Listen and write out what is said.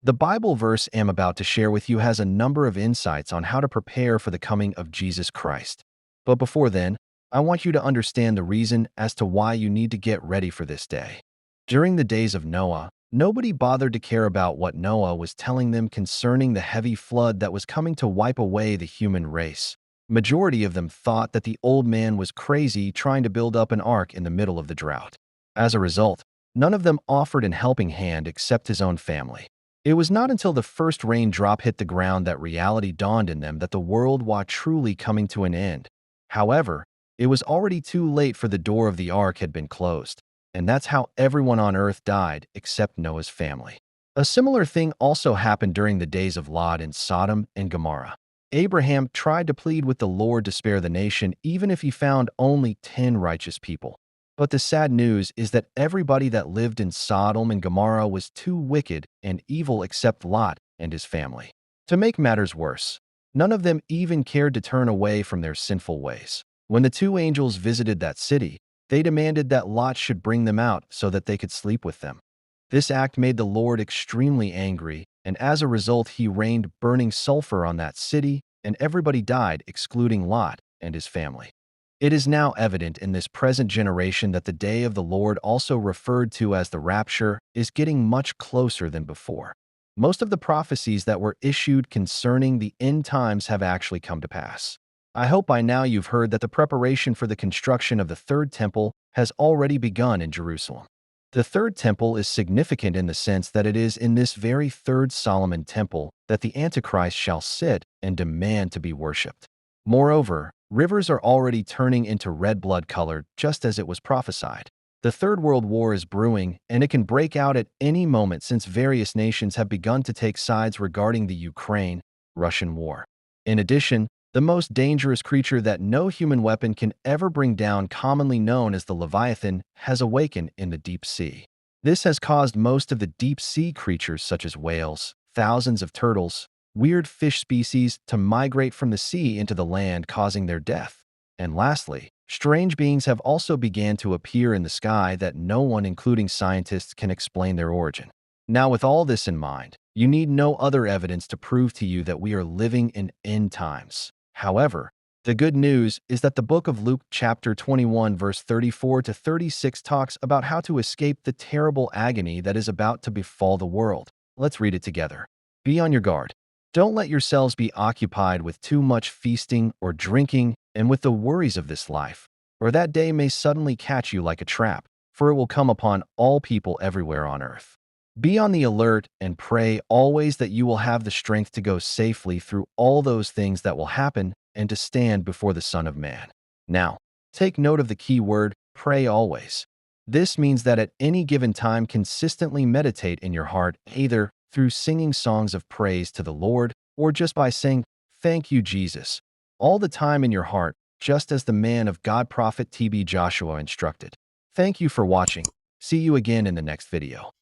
The Bible verse I'm about to share with you has a number of insights on how to prepare for the coming of Jesus Christ. But before then, I want you to understand the reason as to why you need to get ready for this day. During the days of Noah, nobody bothered to care about what Noah was telling them concerning the heavy flood that was coming to wipe away the human race. Majority of them thought that the old man was crazy trying to build up an ark in the middle of the drought. As a result, none of them offered an helping hand except his own family. It was not until the first raindrop hit the ground that reality dawned in them that the world was truly coming to an end. However, it was already too late, for the door of the ark had been closed, and that's how everyone on earth died except Noah's family. A similar thing also happened during the days of Lot in Sodom and Gomorrah. Abraham tried to plead with the Lord to spare the nation even if he found only 10 righteous people. But the sad news is that everybody that lived in Sodom and Gomorrah was too wicked and evil except Lot and his family. To make matters worse, none of them even cared to turn away from their sinful ways. When the two angels visited that city, they demanded that Lot should bring them out so that they could sleep with them. This act made the Lord extremely angry, and as a result he rained burning sulfur on that city, and everybody died excluding Lot and his family. It is now evident in this present generation that the day of the Lord, also referred to as the rapture, is getting much closer than before. Most of the prophecies that were issued concerning the end times have actually come to pass. I hope by now you've heard that the preparation for the construction of the third temple has already begun in Jerusalem. The third temple is significant in the sense that it is in this very third Solomon temple that the Antichrist shall sit and demand to be worshipped. Moreover, rivers are already turning into red blood color, just as it was prophesied. The Third World War is brewing, and it can break out at any moment since various nations have begun to take sides regarding the Ukraine-Russian war. In addition, the most dangerous creature that no human weapon can ever bring down, commonly known as the Leviathan, has awakened in the deep sea. This has caused most of the deep sea creatures such as whales, thousands of turtles, weird fish species to migrate from the sea into the land, causing their death. And lastly, strange beings have also begun to appear in the sky that no one, including scientists, can explain their origin. Now, with all this in mind, you need no other evidence to prove to you that we are living in end times. However, the good news is that the book of Luke chapter 21 verse 34 to 36 talks about how to escape the terrible agony that is about to befall the world. Let's read it together. Be on your guard. Don't let yourselves be occupied with too much feasting or drinking and with the worries of this life, or that day may suddenly catch you like a trap, for it will come upon all people everywhere on earth. Be on the alert and pray always that you will have the strength to go safely through all those things that will happen and to stand before the Son of Man. Now, take note of the key word, pray always. This means that at any given time consistently meditate in your heart, either through singing songs of praise to the Lord or just by saying, "Thank you, Jesus," all the time in your heart, just as the man of God prophet TB Joshua instructed. Thank you for watching. See you again in the next video.